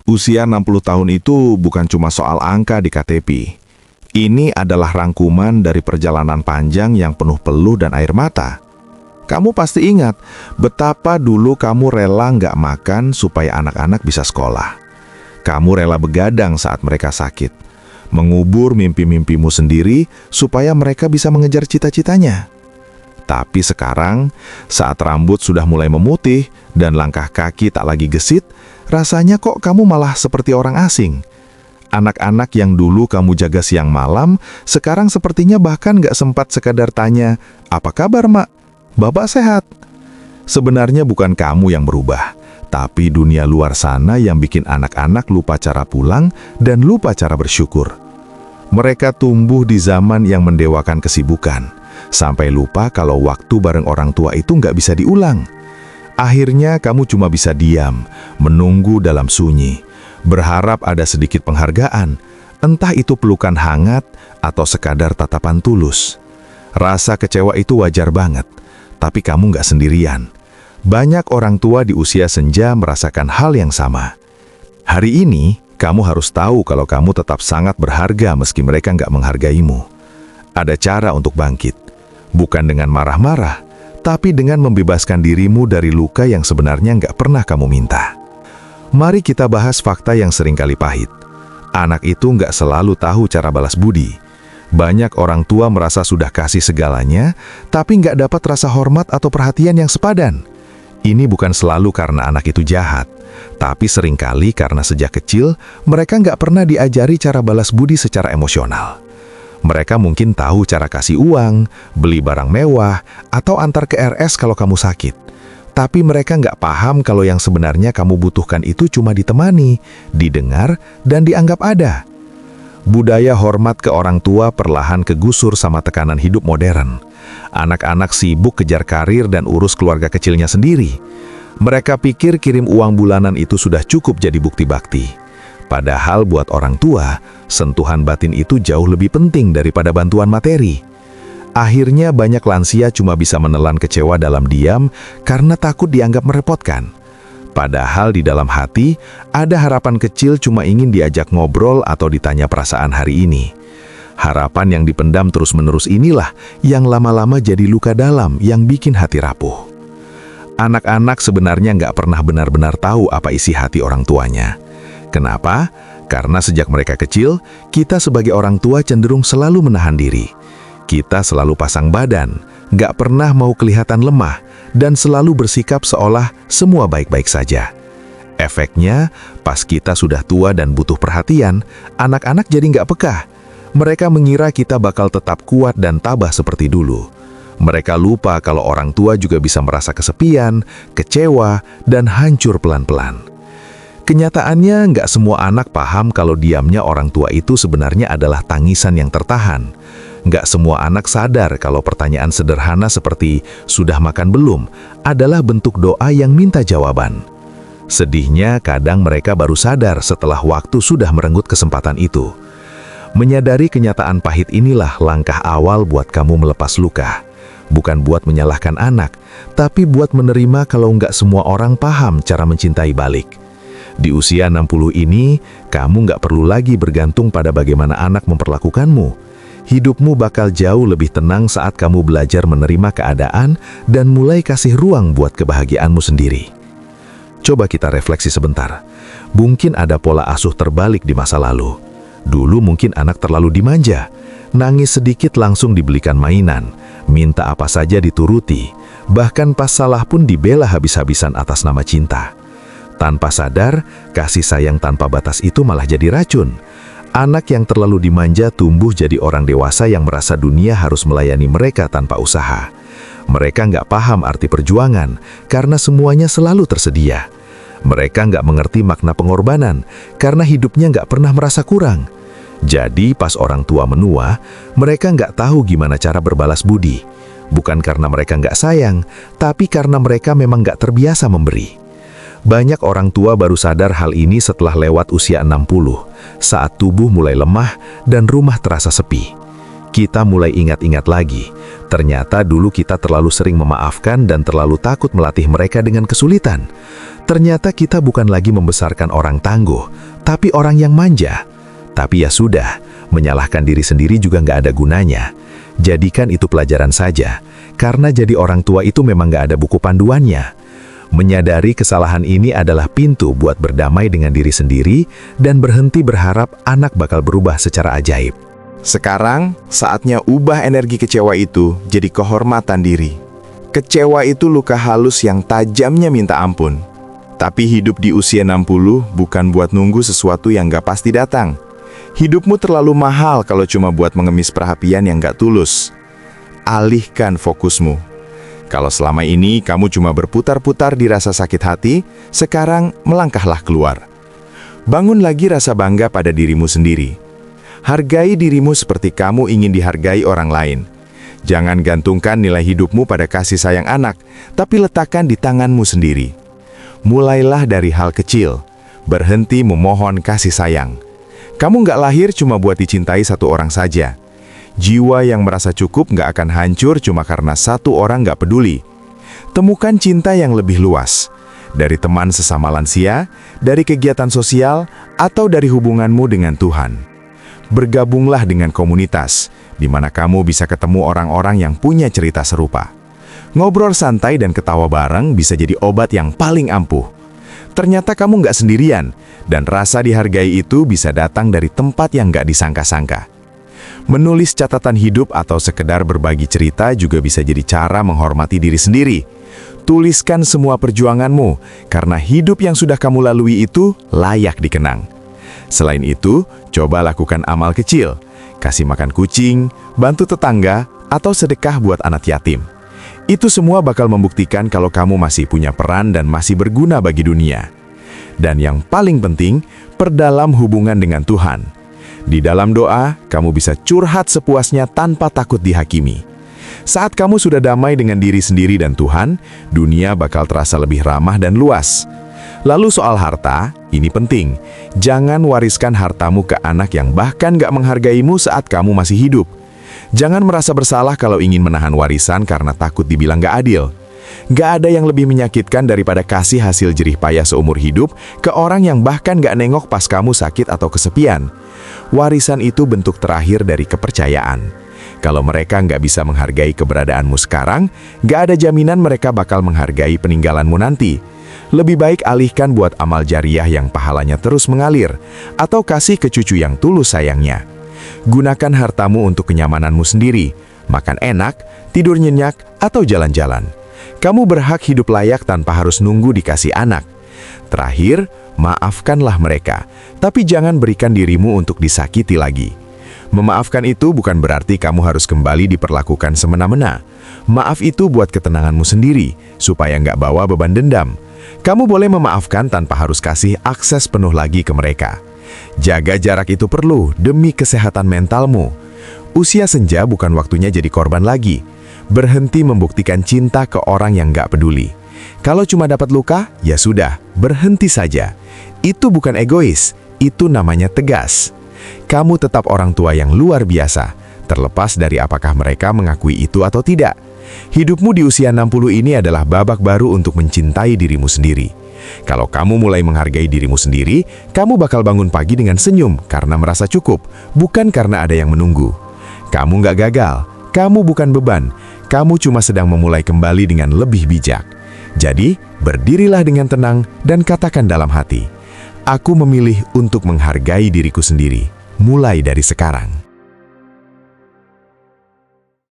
Usia 60 tahun itu bukan cuma soal angka di KTP. Ini adalah rangkuman dari perjalanan panjang yang penuh peluh dan air mata. Kamu pasti ingat betapa dulu kamu rela nggak makan supaya anak-anak bisa sekolah. Kamu rela begadang saat mereka sakit, mengubur mimpi-mimpimu sendiri supaya mereka bisa mengejar cita-citanya. Tapi sekarang, saat rambut sudah mulai memutih dan langkah kaki tak lagi gesit, rasanya kok kamu malah seperti orang asing. Anak-anak yang dulu kamu jaga siang malam, sekarang sepertinya bahkan gak sempat sekadar tanya, "Apa kabar, Mak? Bapak sehat?" Sebenarnya bukan kamu yang berubah, tapi dunia luar sana yang bikin anak-anak lupa cara pulang dan lupa cara bersyukur. Mereka tumbuh di zaman yang mendewakan kesibukan, sampai lupa kalau waktu bareng orang tua itu nggak bisa diulang. Akhirnya kamu cuma bisa diam, menunggu dalam sunyi, berharap ada sedikit penghargaan, entah itu pelukan hangat atau sekadar tatapan tulus. Rasa kecewa itu wajar banget, tapi kamu nggak sendirian. Banyak orang tua di usia senja merasakan hal yang sama. Hari ini, kamu harus tahu kalau kamu tetap sangat berharga meski mereka nggak menghargaimu. Ada cara untuk bangkit, bukan dengan marah-marah, tapi dengan membebaskan dirimu dari luka yang sebenarnya nggak pernah kamu minta. Mari kita bahas fakta yang seringkali pahit. Anak itu nggak selalu tahu cara balas budi. Banyak orang tua merasa sudah kasih segalanya, tapi nggak dapat rasa hormat atau perhatian yang sepadan. Ini bukan selalu karena anak itu jahat, tapi seringkali karena sejak kecil mereka nggak pernah diajari cara balas budi secara emosional. Mereka mungkin tahu cara kasih uang, beli barang mewah, atau antar ke RS kalau kamu sakit. Tapi mereka nggak paham kalau yang sebenarnya kamu butuhkan itu cuma ditemani, didengar, dan dianggap ada. Budaya hormat ke orang tua perlahan kegusur sama tekanan hidup modern. Anak-anak sibuk kejar karir dan urus keluarga kecilnya sendiri. Mereka pikir kirim uang bulanan itu sudah cukup jadi bukti bakti. Padahal buat orang tua, sentuhan batin itu jauh lebih penting daripada bantuan materi. Akhirnya banyak lansia cuma bisa menelan kecewa dalam diam karena takut dianggap merepotkan. Padahal di dalam hati, ada harapan kecil cuma ingin diajak ngobrol atau ditanya perasaan hari ini. Harapan yang dipendam terus-menerus inilah yang lama-lama jadi luka dalam yang bikin hati rapuh. Anak-anak sebenarnya nggak pernah benar-benar tahu apa isi hati orang tuanya. Kenapa? Karena sejak mereka kecil, kita sebagai orang tua cenderung selalu menahan diri. Kita selalu pasang badan, nggak pernah mau kelihatan lemah, dan selalu bersikap seolah semua baik-baik saja. Efeknya, pas kita sudah tua dan butuh perhatian, anak-anak jadi nggak peka. Mereka mengira kita bakal tetap kuat dan tabah seperti dulu. Mereka lupa kalau orang tua juga bisa merasa kesepian, kecewa, dan hancur pelan-pelan. Kenyataannya, nggak semua anak paham kalau diamnya orang tua itu sebenarnya adalah tangisan yang tertahan. Nggak semua anak sadar kalau pertanyaan sederhana seperti "sudah makan belum?" adalah bentuk doa yang minta jawaban. Sedihnya, kadang mereka baru sadar setelah waktu sudah merenggut kesempatan itu. Menyadari kenyataan pahit inilah langkah awal buat kamu melepas luka. Bukan buat menyalahkan anak, tapi buat menerima kalau nggak semua orang paham cara mencintai balik. Di usia 60 ini, kamu nggak perlu lagi bergantung pada bagaimana anak memperlakukanmu. Hidupmu bakal jauh lebih tenang saat kamu belajar menerima keadaan dan mulai kasih ruang buat kebahagiaanmu sendiri. Coba kita refleksi sebentar. Mungkin ada pola asuh terbalik di masa lalu. Dulu mungkin anak terlalu dimanja, nangis sedikit langsung dibelikan mainan, minta apa saja dituruti, bahkan pas salah pun dibela habis-habisan atas nama cinta. Tanpa sadar, kasih sayang tanpa batas itu malah jadi racun. Anak yang terlalu dimanja tumbuh jadi orang dewasa yang merasa dunia harus melayani mereka tanpa usaha. Mereka nggak paham arti perjuangan karena semuanya selalu tersedia. Mereka nggak mengerti makna pengorbanan karena hidupnya nggak pernah merasa kurang. Jadi pas orang tua menua, mereka nggak tahu gimana cara berbalas budi. Bukan karena mereka nggak sayang, tapi karena mereka memang nggak terbiasa memberi. Banyak orang tua baru sadar hal ini setelah lewat usia 60, saat tubuh mulai lemah dan rumah terasa sepi. Kita mulai ingat-ingat lagi. Ternyata dulu kita terlalu sering memaafkan dan terlalu takut melatih mereka dengan kesulitan. Ternyata kita bukan lagi membesarkan orang tangguh, tapi orang yang manja. Tapi ya sudah, menyalahkan diri sendiri juga nggak ada gunanya. Jadikan itu pelajaran saja, karena jadi orang tua itu memang nggak ada buku panduannya. Menyadari kesalahan ini adalah pintu buat berdamai dengan diri sendiri dan berhenti berharap anak bakal berubah secara ajaib. Sekarang, saatnya ubah energi kecewa itu jadi kehormatan diri. Kecewa itu luka halus yang tajamnya minta ampun. Tapi hidup di usia 60 bukan buat nunggu sesuatu yang gak pasti datang. Hidupmu terlalu mahal kalau cuma buat mengemis perhatian yang gak tulus. Alihkan fokusmu. Kalau selama ini kamu cuma berputar-putar di rasa sakit hati, sekarang melangkahlah keluar. Bangun lagi rasa bangga pada dirimu sendiri. Hargai dirimu seperti kamu ingin dihargai orang lain. Jangan gantungkan nilai hidupmu pada kasih sayang anak, tapi letakkan di tanganmu sendiri. Mulailah dari hal kecil, berhenti memohon kasih sayang. Kamu nggak lahir cuma buat dicintai satu orang saja. Jiwa yang merasa cukup nggak akan hancur cuma karena satu orang nggak peduli. Temukan cinta yang lebih luas, dari teman sesama lansia, dari kegiatan sosial, atau dari hubunganmu dengan Tuhan. Bergabunglah dengan komunitas, di mana kamu bisa ketemu orang-orang yang punya cerita serupa. Ngobrol santai dan ketawa bareng bisa jadi obat yang paling ampuh. Ternyata kamu nggak sendirian, dan rasa dihargai itu bisa datang dari tempat yang nggak disangka-sangka. Menulis catatan hidup atau sekedar berbagi cerita juga bisa jadi cara menghormati diri sendiri. Tuliskan semua perjuanganmu, karena hidup yang sudah kamu lalui itu layak dikenang. Selain itu, coba lakukan amal kecil, kasih makan kucing, bantu tetangga, atau sedekah buat anak yatim. Itu semua bakal membuktikan kalau kamu masih punya peran dan masih berguna bagi dunia. Dan yang paling penting, perdalam hubungan dengan Tuhan. Di dalam doa, kamu bisa curhat sepuasnya tanpa takut dihakimi. Saat kamu sudah damai dengan diri sendiri dan Tuhan, dunia bakal terasa lebih ramah dan luas. Lalu soal harta, ini penting. Jangan wariskan hartamu ke anak yang bahkan gak menghargaimu saat kamu masih hidup. Jangan merasa bersalah kalau ingin menahan warisan karena takut dibilang gak adil. Gak ada yang lebih menyakitkan daripada kasih hasil jerih payah seumur hidup ke orang yang bahkan gak nengok pas kamu sakit atau kesepian. Warisan itu bentuk terakhir dari kepercayaan. Kalau mereka nggak bisa menghargai keberadaanmu sekarang, gak ada jaminan mereka bakal menghargai peninggalanmu nanti. Lebih baik alihkan buat amal jariah yang pahalanya terus mengalir, atau kasih ke cucu yang tulus sayangnya. Gunakan hartamu untuk kenyamananmu sendiri, makan enak, tidur nyenyak, atau jalan-jalan. Kamu berhak hidup layak tanpa harus nunggu dikasih anak. Terakhir, maafkanlah mereka, tapi jangan berikan dirimu untuk disakiti lagi. Memaafkan itu bukan berarti kamu harus kembali diperlakukan semena-mena. Maaf itu buat ketenanganmu sendiri, supaya nggak bawa beban dendam. Kamu boleh memaafkan tanpa harus kasih akses penuh lagi ke mereka. Jaga jarak itu perlu demi kesehatan mentalmu. Usia senja bukan waktunya jadi korban lagi. Berhenti membuktikan cinta ke orang yang nggak peduli. Kalau cuma dapat luka, ya sudah, berhenti saja. Itu bukan egois, itu namanya tegas. Kamu tetap orang tua yang luar biasa, terlepas dari apakah mereka mengakui itu atau tidak. Hidupmu di usia 60 ini adalah babak baru untuk mencintai dirimu sendiri. Kalau kamu mulai menghargai dirimu sendiri, kamu bakal bangun pagi dengan senyum karena merasa cukup, bukan karena ada yang menunggu. Kamu nggak gagal, kamu bukan beban, kamu cuma sedang memulai kembali dengan lebih bijak. Jadi, berdirilah dengan tenang dan katakan dalam hati, aku memilih untuk menghargai diriku sendiri, mulai dari sekarang.